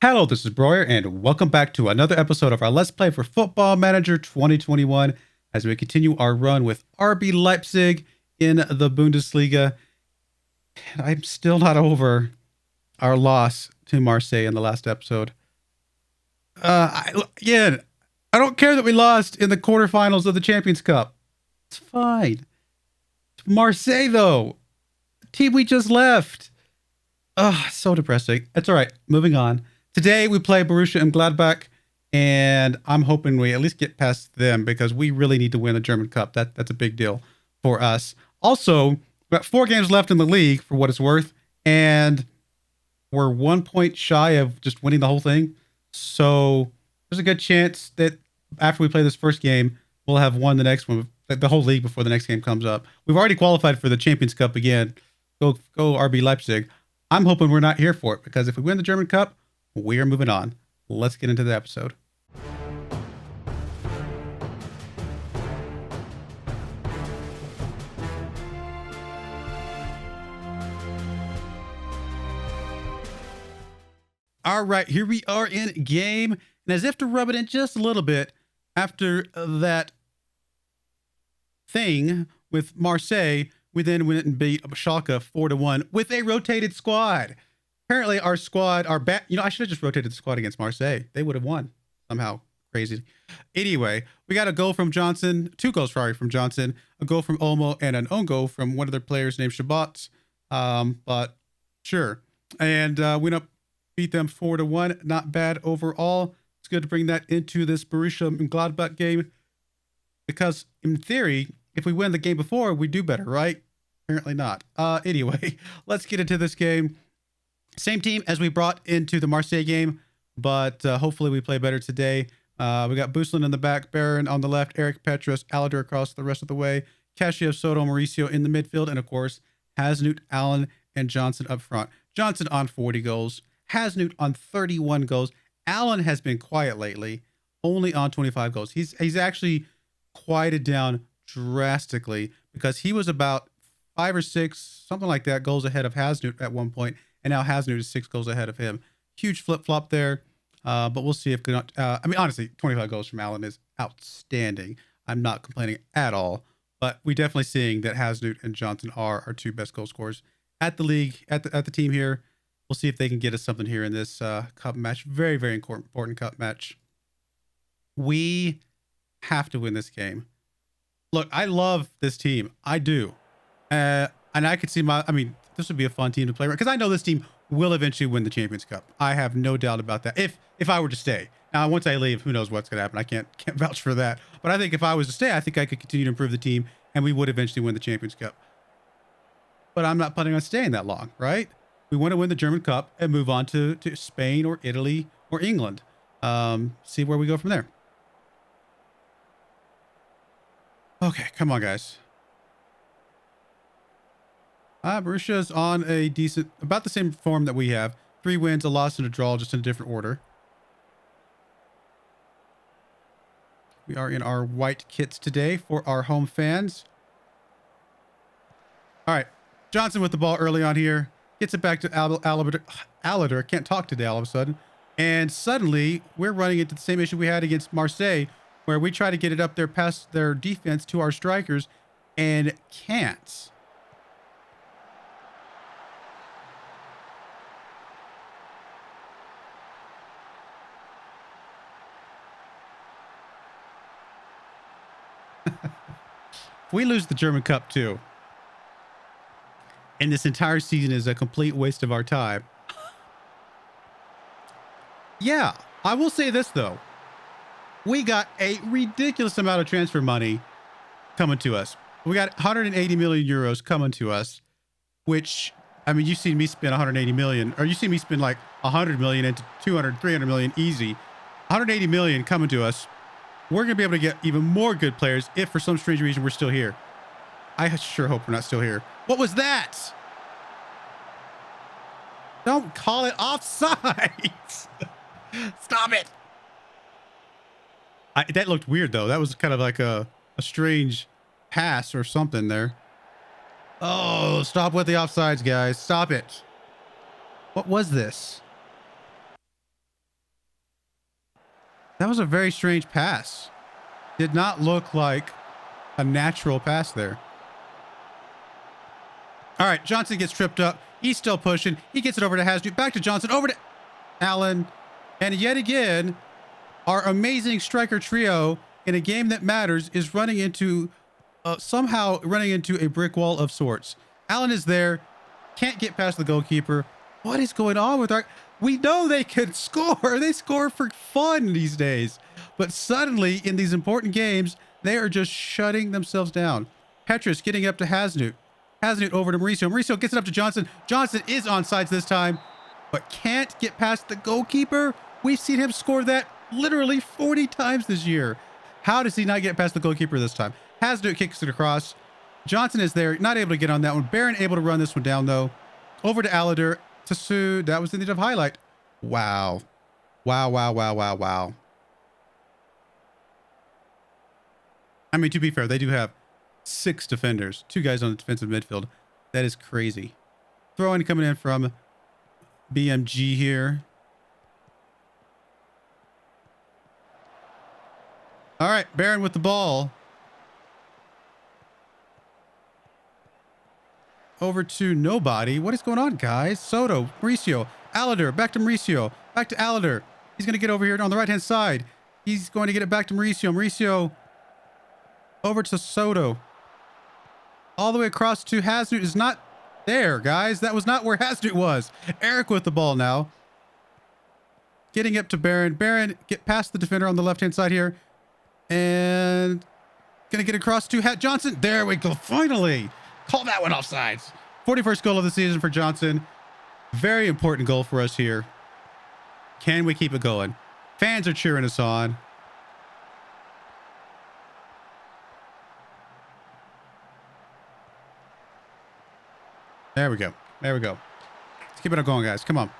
Hello, this is Broyar, and welcome back to another episode of our Let's Play for Football Manager 2021 as we continue our run with RB Leipzig in the Bundesliga. I'm still not over our loss to Marseille in the last episode. Again, I don't care that we lost in the quarterfinals of the Champions Cup. It's fine. Marseille, though, the team we just left. So depressing. It's all right. Moving on. Today we play Borussia and Gladbach, and I'm hoping we at least get past them because we really need to win the German Cup. That's a big deal for us. Also, we've got 4 games left in the league for what it's worth, and we're 1 point shy of just winning the whole thing. So there's a good chance that after we play this first game, we'll have won the next one, the whole league before the next game comes up. We've already qualified for the Champions Cup again. Go RB Leipzig. I'm hoping we're not here for it because if we win the German Cup, we are moving on. Let's get into the episode. All right, here we are in game. And as if to rub it in just a little bit, after that thing with Marseille, we then went and beat Schalke 4-1 with a rotated squad. Apparently our squad are back. I should have just rotated the squad against Marseille. They would have won somehow. Crazy. Anyway, we got a goal from Johnson, 2 goals, from Johnson, a goal from Olmo, and an own goal from one of their players named Shabbat. But sure. And we beat them 4-1. Not bad overall. It's good to bring that into this Borussia and Gladbach game because in theory, if we win the game before, we do better, right? Apparently not. Anyway, let's get into this game. Same team as we brought into the Marseille game, but hopefully we play better today. We got Buslan in the back, Baron on the left, Eric Petros, Alader across the rest of the way, Kashiev, Soto, Mauricio in the midfield, and of course, Hasnut, Allen, and Johnson up front. Johnson on 40 goals, Hasnut on 31 goals. Allen has been quiet lately, only on 25 goals. He's actually quieted down drastically because he was about 5 or 6, something like that, goals ahead of Hasnut at one point. And now Hasnut is 6 goals ahead of him. Huge flip-flop there. But we'll see if... honestly, 25 goals from Allen is outstanding. I'm not complaining at all. But we're definitely seeing that Hasnut and Johnson are our 2 best goal scorers at the league, at the team here. We'll see if they can get us something here in this cup match. Very, very important cup match. We have to win this game. Look, I love this team. I do. And I could see this would be a fun team to play because I know this team will eventually win the Champions Cup. I have no doubt about that. If I were to stay. Now, once I leave, who knows what's going to happen. I can't vouch for that. But I think if I was to stay, I think I could continue to improve the team and we would eventually win the Champions Cup. But I'm not planning on staying that long, right? We want to win the German Cup and move on to Spain or Italy or England. See where we go from there. Okay, come on, guys. Borussia's on a decent, about the same form that we have. 3 wins, a loss, and a draw, just in a different order. We are in our white kits today for our home fans. All right. Johnson with the ball early on here. Gets it back to Alader. Can't talk today all of a sudden. And suddenly, we're running into the same issue we had against Marseille, where we try to get it up there past their defense to our strikers and can't. If we lose the German Cup too, and this entire season is a complete waste of our time. Yeah, I will say this though. We got a ridiculous amount of transfer money coming to us. We got 180 million euros coming to us, which, you've seen me spend 180 million, or you see me spend like 100 million into 200, 300 million easy. 180 million coming to us. We're going to be able to get even more good players if for some strange reason we're still here. I sure hope we're not still here. What was that? Don't call it offside. Stop it. That looked weird, though. That was kind of like a strange pass or something there. Oh, stop with the offsides, guys. Stop it. What was this? That was a very strange pass. Did not look like a natural pass there. All right, Johnson gets tripped up. He's still pushing. He gets it over to Hasdu. Back to Johnson. Over to Allen. And yet again, our amazing striker trio in a game that matters is running into somehow running into a brick wall of sorts. Allen is there. Can't get past the goalkeeper. What is going on with our... We know they can score. They score for fun these days. But suddenly, in these important games, they are just shutting themselves down. Petrus getting up to Hasnut. Hasnut over to Mauricio. Mauricio gets it up to Johnson. Johnson is onside this time, but can't get past the goalkeeper. We've seen him score that literally 40 times this year. How does he not get past the goalkeeper this time? Hasnut kicks it across. Johnson is there, not able to get on that one. Barron able to run this one down, though. Over to Aladir. Tasu, that was the need of highlight. Wow. Wow, wow, wow, wow, wow. I mean, to be fair, they do have 6 defenders. 2 guys on the defensive midfield. That is crazy. Throw-in coming in from BMG here. All right, Barron with the ball. Over to nobody. What is going on, guys? Soto, Mauricio, Aladir, back to Mauricio, back to Aladir. He's going to get over here on the right-hand side. He's going to get it back to Mauricio. Mauricio over to Soto. All the way across to Hasnut is not there, guys. That was not where Hasnut was. Eric with the ball now. Getting up to Barron. Barron get past the defender on the left-hand side here. And going to get across to Johnson. There we go. Finally. Call that one offsides. 41st goal of the season for Johnson. Very important goal for us here. Can we keep it going? Fans are cheering us on. There we go. There we go. Let's keep it going, guys. Come on.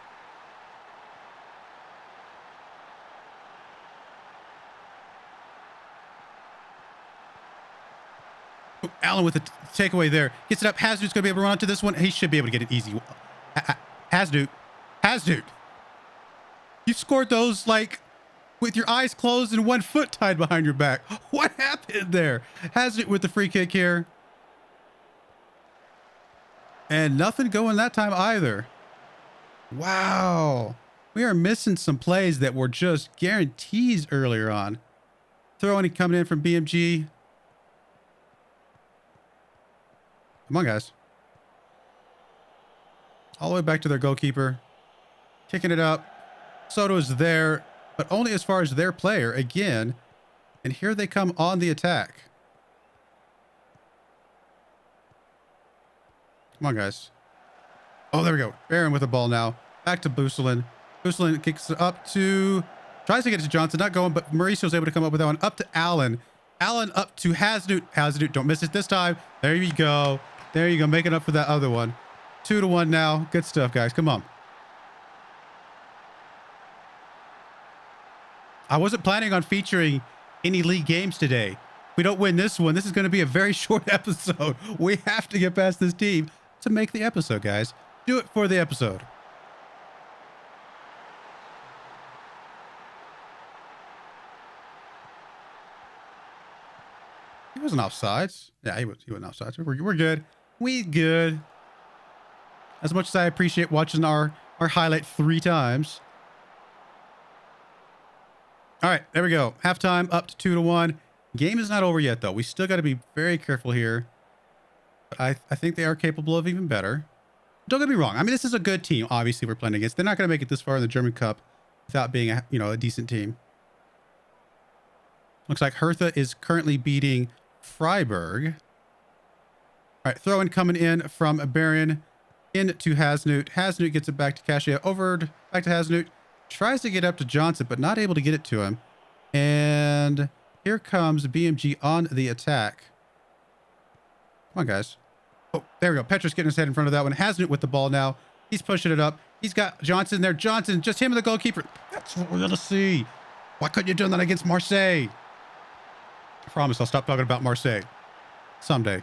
Allen with the takeaway there. Gets it up. Hasnut's going to be able to run onto this one. He should be able to get it easy. Hasnut. Hasnut. You scored those like with your eyes closed and 1 foot tied behind your back. What happened there? Hasnut with the free kick here. And nothing going that time either. Wow. We are missing some plays that were just guarantees earlier on. Throwing coming in from BMG. Come on, guys. All the way back to their goalkeeper. Kicking it up. Soto is there, but only as far as their player again. And here they come on the attack. Come on, guys. Oh, there we go. Barron with the ball now. Back to Buselin. Buselin kicks it up to... Tries to get it to Johnson. Not going, but Mauricio's able to come up with that one. Up to Allen. Allen up to Hasnut. Hasnut, don't miss it this time. There you go. There you go. Making up for that other one. 2-1 now. Good stuff, guys. Come on. I wasn't planning on featuring any league games today. If we don't win this one, this is going to be a very short episode. We have to get past this team to make the episode, guys. Do it for the episode. He wasn't offsides. Yeah, he wasn't offsides. We're good. We good. As much as I appreciate watching our highlight 3 times. All right, there we go. Halftime up to 2-1. Game is not over yet, though. We still got to be very careful here. But I think they are capable of even better. Don't get me wrong. I mean, this is a good team. Obviously, we're playing against. They're not going to make it this far in the German Cup without being a decent team. Looks like Hertha is currently beating Freiburg. All right, throw in coming in from Barron into Hasnut. Hasnut gets it back to Kasia. Back to Hasnut. Tries to get up to Johnson, but not able to get it to him. And here comes BMG on the attack. Come on, guys. Oh, there we go. Petrus getting his head in front of that one. Hasnut with the ball now. He's pushing it up. He's got Johnson there. Johnson, just him and the goalkeeper. That's what we're going to see. Why couldn't you do that against Marseille? I promise I'll stop talking about Marseille someday.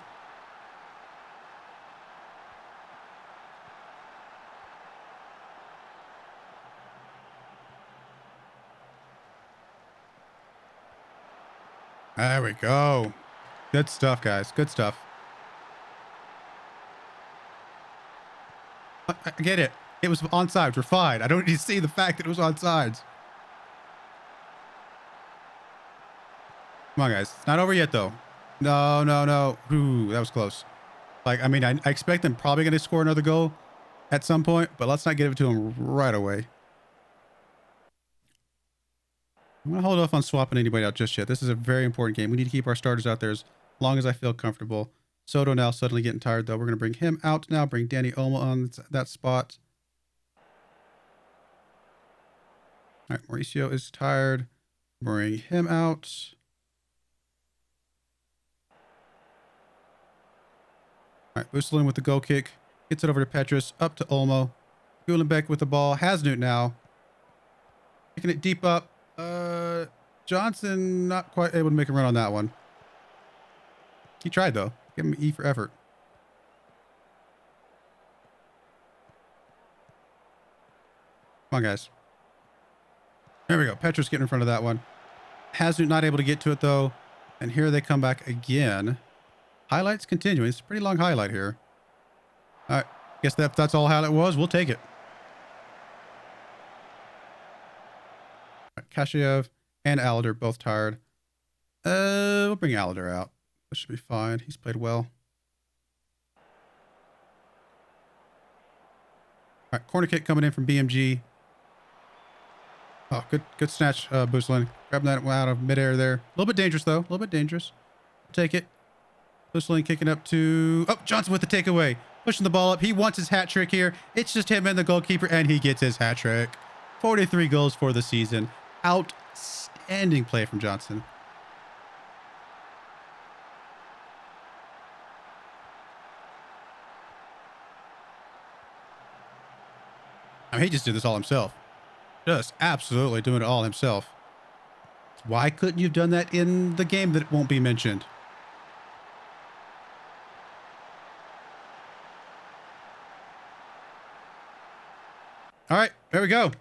There we go. Good stuff, guys. Good stuff. I get it. It was onside. We're fine. I don't need to see the fact that it was onside. Come on, guys. It's not over yet, though. No, no, no. Ooh, that was close. Like, I mean, I expect them probably going to score another goal at some point, but let's not give it to them right away. I'm going to hold off on swapping anybody out just yet. This is a very important game. We need to keep our starters out there as long as I feel comfortable. Soto now suddenly getting tired, though. We're going to bring him out now. Bring Danny Olmo on that spot. All right, Mauricio is tired. Bring him out. All right, Busselin with the goal kick. Gets it over to Petrus. Up to Olmo. Gulenbeck with the ball. Hasnut now. Kicking it deep up. Johnson not quite able to make a run on that one. He tried, though. Give him an E for effort. Come on, guys. There we go. Petrus getting in front of that one. Hasnut not able to get to it, though. And here they come back again. Highlights continuing. It's a pretty long highlight here. All right. Guess that's all highlight was. We'll take it. Right, Kashiev and Alader both tired. We'll bring Alader out. That should be fine. He's played well. All right, corner kick coming in from BMG. Oh, good snatch, Busselin. Grabbing that out of midair there. A little bit dangerous, though. A little bit dangerous. Take it. Busselin kicking up to... Oh, Johnson with the takeaway. Pushing the ball up. He wants his hat trick here. It's just him and the goalkeeper, and he gets his hat trick. 43 goals for the season. Outstanding play from Johnson. I mean, he just did this all himself. Just absolutely doing it all himself. Why couldn't you have done that in the game that won't be mentioned? All right, there we go.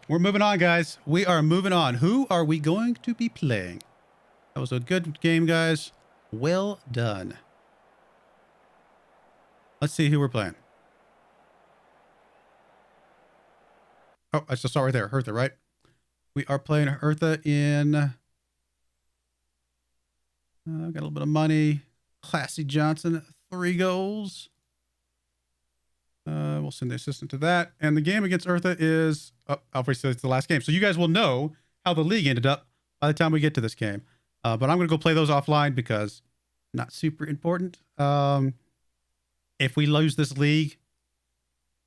We're moving on, guys. We are moving on. Who are we going to be playing? That was a good game, guys. Well done. Let's see who we're playing. Oh, I just saw right there. Hertha, right? We are playing Hertha in... got a little bit of money. Classy Johnson, 3 goals. We'll send the assistant to that. And the game against Hertha is... Oh, obviously, it's the last game. So you guys will know how the league ended up by the time we get to this game. But I'm going to go play those offline because not super important. If we lose this league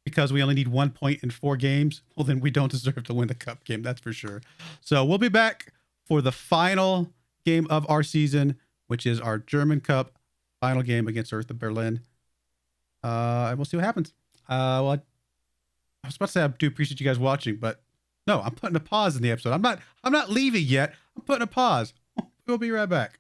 because we only need 1 point in 4 games, well, then we don't deserve to win the cup game. That's for sure. So we'll be back for the final game of our season, which is our German Cup final game against Hertha Berlin. And we'll see what happens. Well, I was about to say I do appreciate you guys watching, but no, I'm putting a pause in the episode. I'm not leaving yet. I'm putting a pause. We'll be right back.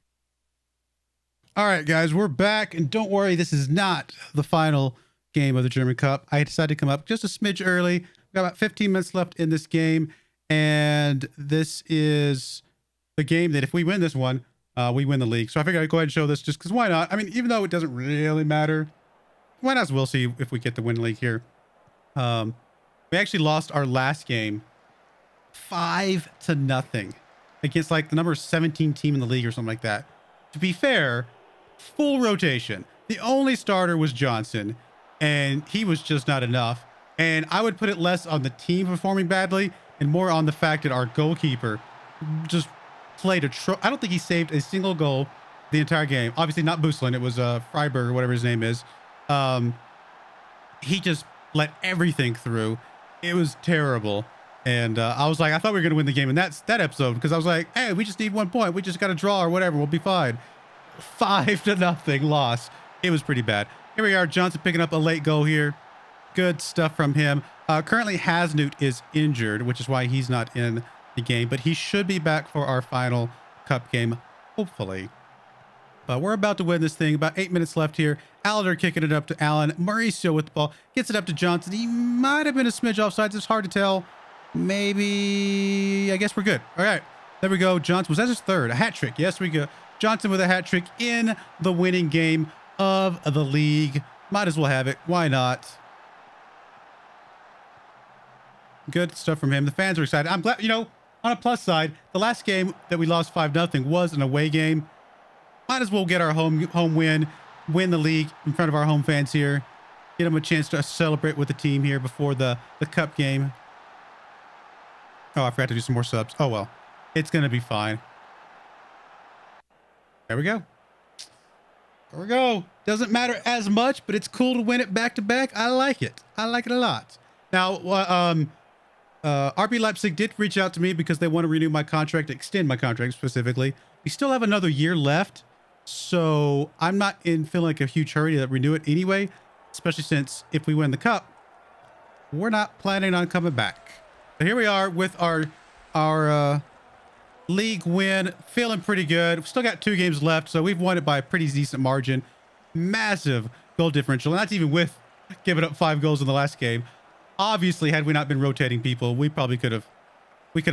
All right, guys, we're back, and don't worry, this is not the final game of the German Cup. I decided to come up just a smidge early. We've got about 15 minutes left in this game, and this is the game that if we win this one, we win the league. So I figured I'd go ahead and show this just because why not? I mean, even though it doesn't really matter, why not? We'll see if we get the win league here. We actually lost our last game 5-0 against like the number 17 team in the league or something like that. To be fair, full rotation. The only starter was Johnson, and he was just not enough. And I would put it less on the team performing badly and more on the fact that our goalkeeper just played I don't think he saved a single goal the entire game. Obviously not Busselin. It was Freiberg or whatever his name is. He just let everything through. It was terrible. And I was like, I thought we were going to win the game in that episode because I was like, hey, we just need 1 point. We just got to draw or whatever. We'll be fine. 5-0 loss. It was pretty bad. Here we are. Johnson picking up a late goal here. Good stuff from him. Currently, Hasnut is injured, which is why he's not in the game. But he should be back for our final cup game, hopefully. But we're about to win this thing. About 8 minutes left here. Alader kicking it up to Allen. Mauricio with the ball. Gets it up to Johnson. He might have been a smidge offsides. It's hard to tell. Maybe... I guess we're good. All right. There we go. Johnson, was that his third? A hat trick. Yes, we go. Johnson with a hat trick in the winning game of the league. Might as well have it. Why not? Good stuff from him. The fans are excited. I'm glad, you know, on a plus side, the last game that we lost 5-0 was an away game. Might as well get our home win the league in front of our home fans here. Get them a chance to celebrate with the team here before the cup game. Oh, I forgot to do some more subs. Oh, well. It's going to be fine. There we go. There we go. Doesn't matter as much, but it's cool to win it back-to-back. I like it. I like it a lot. Now, RB Leipzig did reach out to me because they want to renew my contract, extend my contract specifically. We still have another year left, so I'm not feeling like a huge hurry to renew it anyway, especially since if we win the cup, we're not planning on coming back. But here we are with our league win, feeling pretty good. We've still got 2 games left, so we've won it by a pretty decent margin. Massive goal differential, and that's even with giving up 5 goals in the last game. Obviously, had we not been rotating people, we probably could have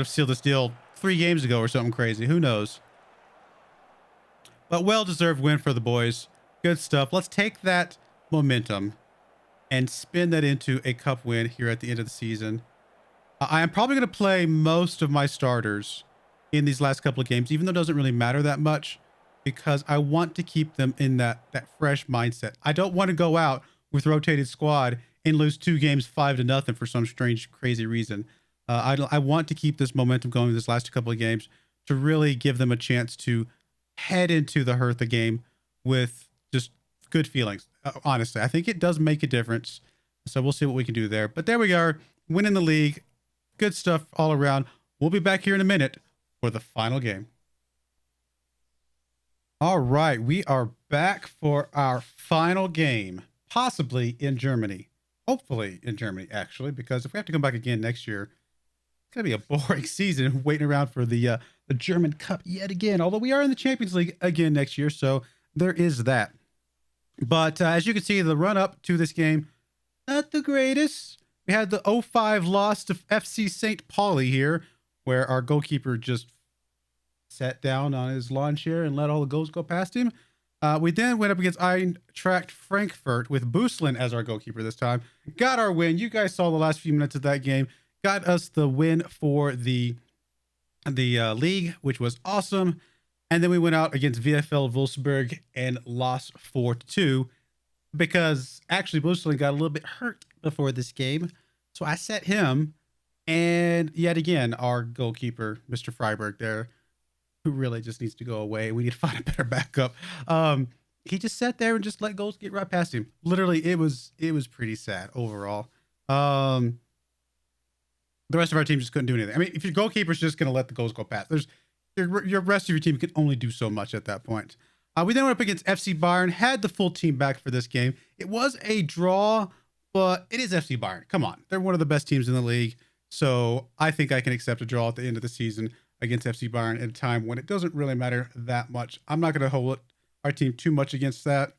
sealed this deal 3 games ago or something crazy. Who knows? But well-deserved win for the boys. Good stuff. Let's take that momentum and spin that into a cup win here at the end of the season. I am probably going to play most of my starters in these last couple of games, even though it doesn't really matter that much, because I want to keep them in that fresh mindset. I don't want to go out with rotated squad and lose 2 games 5-0 for some strange, crazy reason. I want to keep this momentum going this last couple of games to really give them a chance to head into the Hertha game with just good feelings. Honestly, I think it does make a difference. So we'll see what we can do there. But there we are, winning the league. Good stuff all around. We'll be back here in a minute for the final game. All right, we are back for our final game, possibly in Germany. Hopefully in Germany, actually, because if we have to come back again next year, it's going to be a boring season waiting around for the German Cup yet again, although we are in the Champions League again next year, so there is that. But as you can see, the run-up to this game, not the greatest. We had the 0-5 loss to FC St. Pauli here, where our goalkeeper just sat down on his lawn chair and let all the goals go past him. We then went up against Eintracht Frankfurt with Boostlin as our goalkeeper this time. Got our win. You guys saw the last few minutes of that game. Got us the win for the league, which was awesome. And then we went out against VfL Wolfsburg and lost 4-2 because actually Boostlin got a little bit hurt before this game. So I set him, and yet again, our goalkeeper, Mr. Freiberg there, who really just needs to go away. We need to find a better backup. He just sat there and just let goals get right past him. Literally, it was pretty sad overall. The rest of our team just couldn't do anything. I mean, if your goalkeeper's just going to let the goals go past, your rest of your team can only do so much at that point. We then went up against FC Bayern, had the full team back for this game. It was a draw, but it is FC Bayern. Come on. They're one of the best teams in the league. So I think I can accept a draw at the end of the season against FC Bayern at a time when it doesn't really matter that much. I'm not going to hold our team too much against that.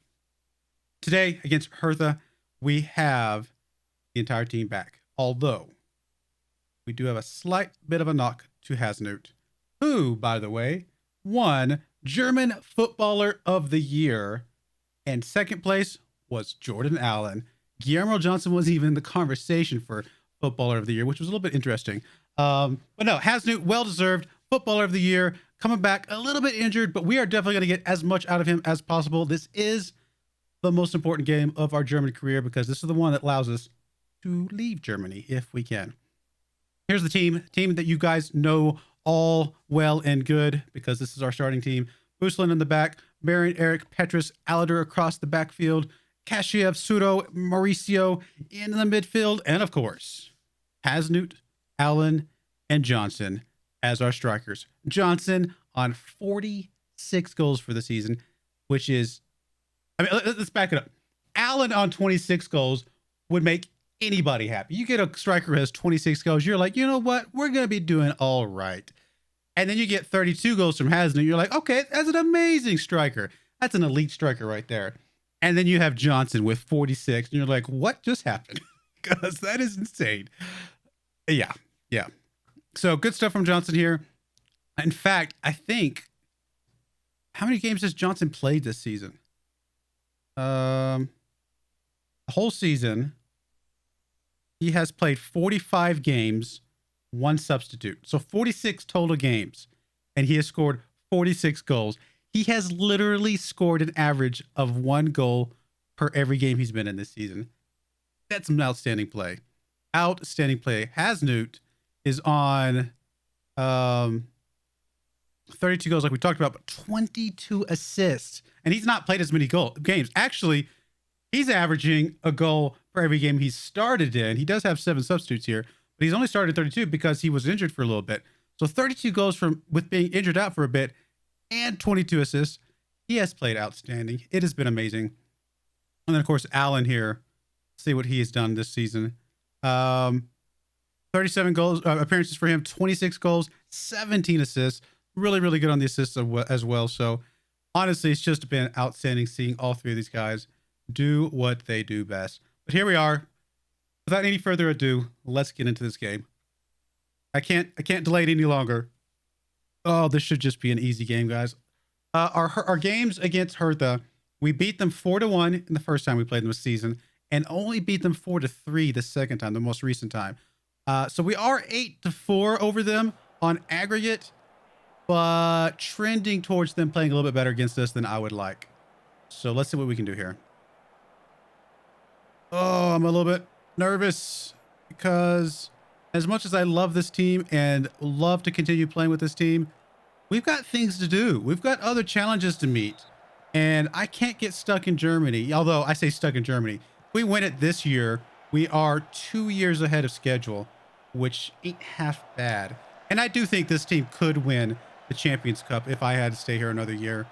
Today, against Hertha, we have the entire team back. Although, we do have a slight bit of a knock to Hasenhüttl, who, by the way, won German Footballer of the Year. And second place was Jordan Allen. Guillermo Johnson was even in the conversation for Footballer of the Year, which was a little bit interesting. But no, Hasenhüttl, well-deserved Footballer of the Year, coming back a little bit injured, but we are definitely going to get as much out of him as possible. This is the most important game of our German career because this is the one that allows us to leave Germany if we can. Here's the team that you guys know all well and good because this is our starting team. Boostlin in the back, Baron, Eric, Petrus, Alader across the backfield, Kashiev, Sudo, Mauricio in the midfield, and of course, Hasenhüttl, Allen, and Johnson as our strikers. Johnson on 46 goals for the season, which is, I mean, let's back it up. Allen on 26 goals would make anybody happy. You get a striker who has 26 goals, you're like, you know what? We're going to be doing all right. And then you get 32 goals from Hasenhüttl. You're like, okay, that's an amazing striker. That's an elite striker right there. And then you have Johnson with 46. And you're like, what just happened? Because that is insane. Yeah. So good stuff from Johnson here. In fact, I think, how many games has Johnson played this season? The whole season, he has played 45 games, one substitute. So 46 total games. And he has scored 46 goals. He has literally scored an average of 1 goal per every game he's been in this season. That's some outstanding play. Outstanding play. Hasnut is on 32 goals like we talked about, but 22 assists. And he's not played as many games. Actually, he's averaging a goal for every game he's started in. He does have 7 substitutes here, but he's only started 32 because he was injured for a little bit. So 32 goals with being injured out for a bit and 22 assists. He has played outstanding. It has been amazing. And then, of course, Allen here. See what he has done this season. 37 goals appearances for him, 26 goals, 17 assists. Really, really good on the assists as well. So, honestly, it's just been outstanding seeing all 3 of these guys do what they do best. But here we are. Without any further ado, let's get into this game. I can't delay it any longer. Oh, this should just be an easy game, guys. Our games against Hertha, we beat them 4-1 in the first time we played them this season, and only beat them 4-3 the second time, the most recent time. So we are 8-4 over them on aggregate, but trending towards them playing a little bit better against us than I would like. So let's see what we can do here. Oh, I'm a little bit nervous because as much as I love this team and love to continue playing with this team, we've got things to do. We've got other challenges to meet. And I can't get stuck in Germany. Although I say stuck in Germany. If we win it this year, we are 2 years ahead of schedule, which ain't half bad. And I do think this team could win the Champions Cup if I had to stay here another year.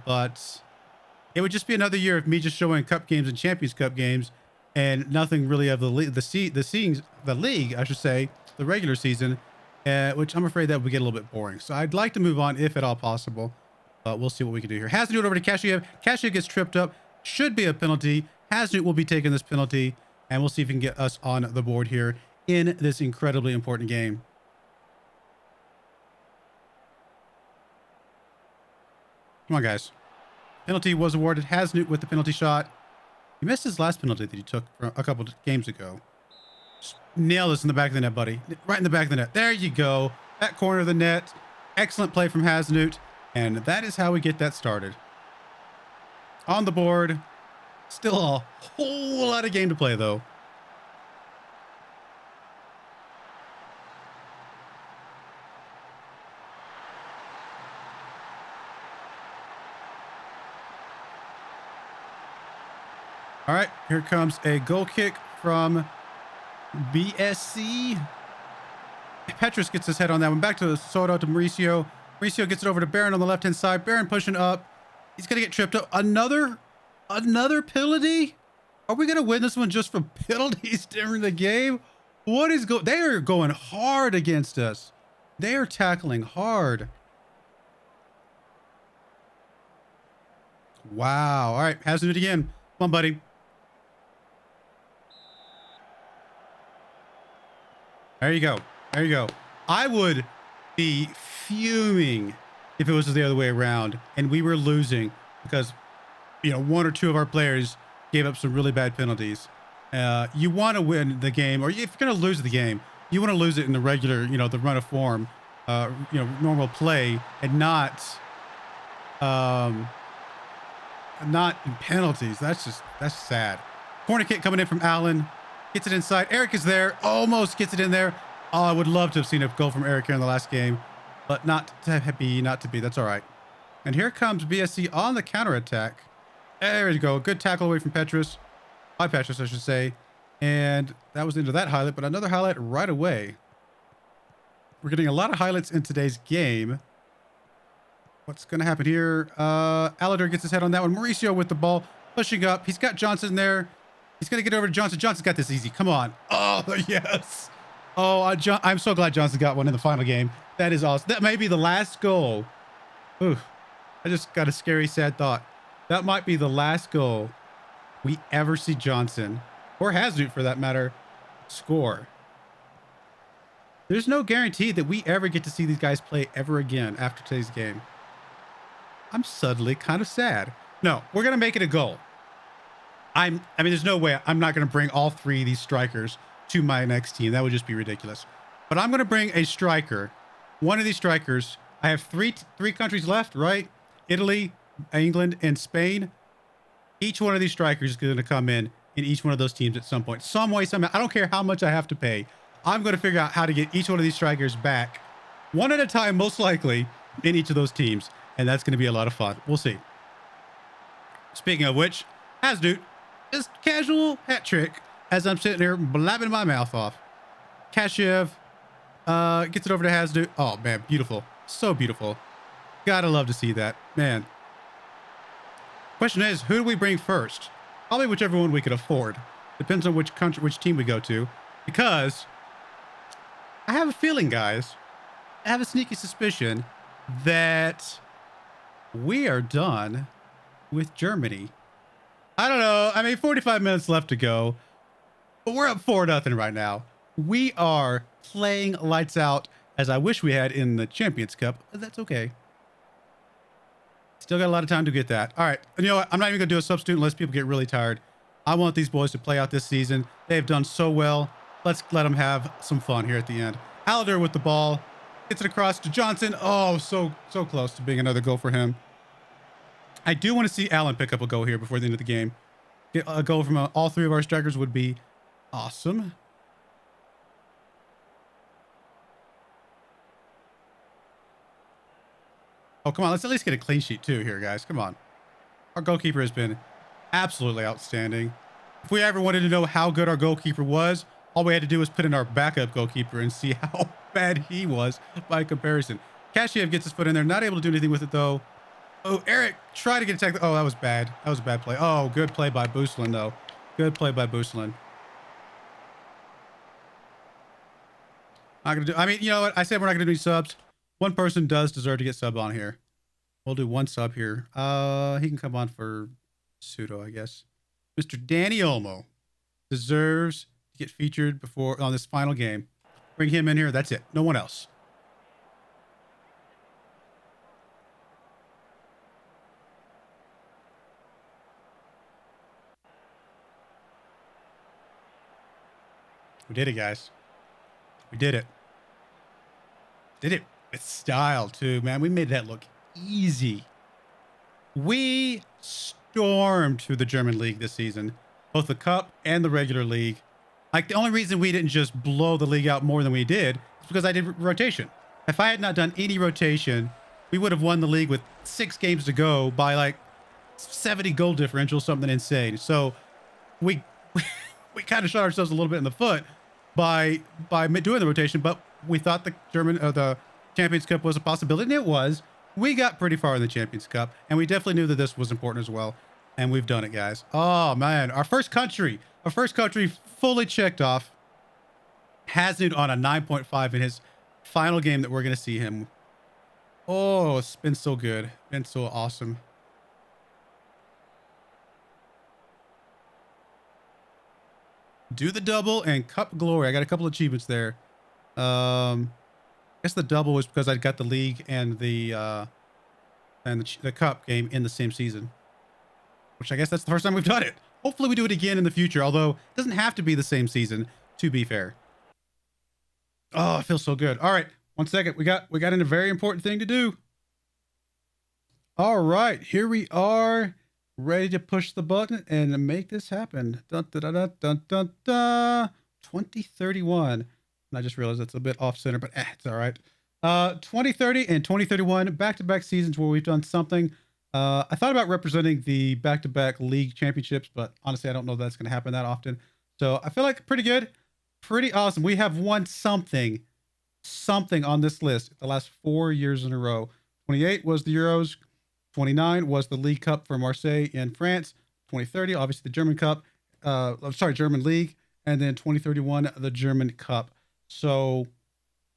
But it would just be another year of me just showing Cup games and Champions Cup games and nothing really of the league, I should say, the regular season, which I'm afraid that would get a little bit boring. So I'd like to move on if at all possible. But we'll see what we can do here. Hasn't it over to Kashiev. Kashiev gets tripped up. Should be a penalty. Hasn't will be taking this penalty. And we'll see if we can get us on the board here in this incredibly important game. Come on, guys. Penalty was awarded. Hasnut with the penalty shot. He missed his last penalty that he took a couple of games ago. Just nail this in the back of the net, buddy. Right in the back of the net. There you go. That corner of the net. Excellent play from Hasnut. And that is how we get that started. On the board. Still a whole lot of game to play, though. All right, here comes a goal kick from BSC. Petrus gets his head on that one. Back to Soto to Mauricio. Mauricio gets it over to Barron on the left-hand side. Barron pushing up. He's going to get tripped up. Another penalty? Are we going to win this one just from penalties during the game? What is they are going hard against us. They are tackling hard. Wow. All right, has to do it again. Come on, buddy. There you go. There you go. I would be fuming if it was the other way around and we were losing because, you know, 1 or 2 of our players gave up some really bad penalties. You want to win the game, or if you're going to lose the game, you want to lose it in the regular, you know, the run of form, normal play, and not in penalties. That's sad. Corner kick coming in from Allen. Gets it inside. Eric is there. Almost gets it in there. Oh, I would love to have seen a goal from Eric here in the last game, but not to be. That's all right. And here comes BSC on the counterattack. There you go. Good tackle away from Petrus. By Petrus, I should say. And that was the end of that highlight, but another highlight right away. We're getting a lot of highlights in today's game. What's going to happen here? Alader gets his head on that one. Mauricio with the ball, pushing up. He's got Johnson there. He's going to get over to Johnson. Johnson's got this easy. Come on. Oh, yes. Oh, I'm so glad Johnson got one in the final game. That is awesome. That may be the last goal. Ooh, I just got a scary, sad thought. That might be the last goal we ever see Johnson, or Hasnut for that matter, score. There's no guarantee that we ever get to see these guys play ever again after today's game. I'm suddenly kind of sad. No, we're going to make it a goal. I mean, there's no way I'm not going to bring all three of these strikers to my next team. That would just be ridiculous. But I'm going to bring a striker. One of these strikers. I have three countries left, right? Italy, England, and Spain. Each one of these strikers is going to come in each one of those teams at some point. Some way, somehow. I don't care how much I have to pay. I'm going to figure out how to get each one of these strikers back. One at a time, most likely, in each of those teams. And that's going to be a lot of fun. We'll see. Speaking of which, Hasnut. Just casual hat trick as I'm sitting here blabbing my mouth off. Kashev gets it over to Hasnut. Oh, man, beautiful. So beautiful. Gotta love to see that. Man. Question is, who do we bring first? Probably whichever one we could afford. Depends on which country, which team we go to. Because I have a feeling, guys, I have a sneaky suspicion that we are done with Germany. I don't know. I mean, 45 minutes left to go, but we're up 4-0 right now. We are playing lights out as I wish we had in the Champions Cup, but that's okay. Still got a lot of time to get that. All right. And you know what? I'm not even going to do a substitute unless people get really tired. I want these boys to play out this season. They've done so well. Let's let them have some fun here at the end. Alader with the ball. Gets it across to Johnson. Oh, so close to being another goal for him. I do want to see Allen pick up a goal here before the end of the game. Get a goal from all three of our strikers would be awesome. Oh, come on. Let's at least get a clean sheet too here, guys. Come on. Our goalkeeper has been absolutely outstanding. If we ever wanted to know how good our goalkeeper was, all we had to do was put in our backup goalkeeper and see how bad he was by comparison. Kashev gets his foot in there. Not able to do anything with it, though. Oh, Eric tried to get attacked. Oh, that was bad. That was a bad play. Oh, good play by Boostlin, though. Good play by Boostlin. Not gonna do. I mean, you know what? I said we're not gonna do any subs. One person does deserve to get sub on here. We'll do one sub here. He can come on for pseudo, I guess. Mr. Danny Olmo deserves to get featured before on this final game. Bring him in here. That's it. No one else. We did it, guys. We did it. Did it with style, too, man. We made that look easy. We stormed through the German league this season, both the cup and the regular league. Like, the only reason we didn't just blow the league out more than we did is because I did rotation. If I had not done any rotation, we would have won the league with 6 games to go by like 70 goal differential, something insane. So we kind of shot ourselves a little bit in the foot by doing the rotation, but we thought the the Champions Cup was a possibility, and it was. We got pretty far in the Champions Cup, and we definitely knew that this was important as well, and we've done it, guys. Oh, man. Our first country fully checked off. Hasnut on a 9.5 in his final game that we're going to see him. Oh, it's been so good. Been so awesome. Do the double and cup glory. I got a couple achievements there. I guess the double was because I got the league and the cup game in the same season, which I guess that's the first time we've done it. Hopefully we do it again in the future, although it doesn't have to be the same season, to be fair. Oh, it feels so good. All right, 1 second. We got in a very important thing to do. All right, here we are, ready to push the button and make this happen. Dun, dun, dun, dun, dun, dun. 2031. And I just realized that's a bit off center, but it's all right. 2030 and 2031, back-to-back seasons where we've done something. I thought about representing the back-to-back league championships, but honestly, I don't know if that's going to happen that often. So I feel like pretty good, pretty awesome. We have won something on this list the last 4 years in a row. 28 was the Euros. 29 was the League Cup for Marseille in France. 2030, obviously the German Cup. German League. And then 2031, the German Cup. So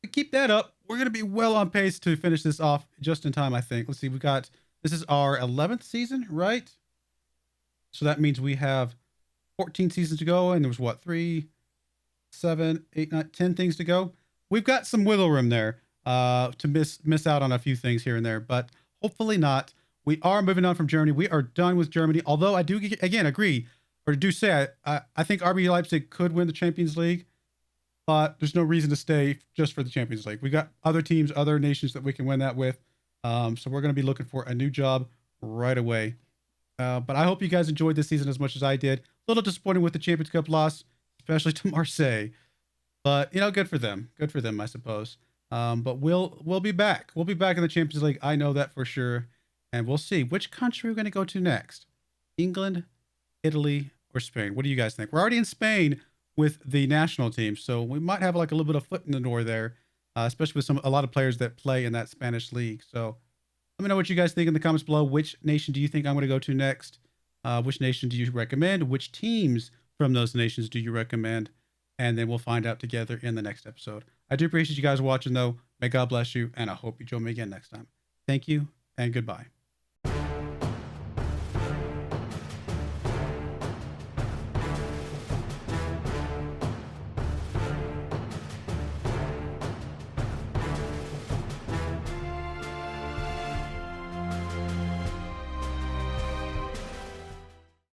to keep that up, we're going to be well on pace to finish this off just in time, I think. Let's see, this is our 11th season, right? So that means we have 14 seasons to go, and there was 3, 7, 8, 9, 10 things to go. we've got some wiggle room there to miss out on a few things here and there, but hopefully not. We are moving on from Germany. We are done with Germany. Although I do again agree, or do say I think RB Leipzig could win the Champions League, but there's no reason to stay just for the Champions League. We got other teams, other nations that we can win that with. So we're going to be looking for a new job right away. But I hope you guys enjoyed this season as much as I did. A little disappointing with the Champions Cup loss, especially to Marseille. But good for them. Good for them, I suppose. But we'll be back. We'll be back in the Champions League. I know that for sure. And we'll see which country we're going to go to next. England, Italy, or Spain. What do you guys think? We're already in Spain with the national team, so we might have like a little bit of foot in the door there, especially with a lot of players that play in that Spanish league. So let me know what you guys think in the comments below. Which nation do you think I'm going to go to next? Which nation do you recommend? Which teams from those nations do you recommend? And then we'll find out together in the next episode. I do appreciate you guys watching, though. May God bless you, and I hope you join me again next time. Thank you, and goodbye.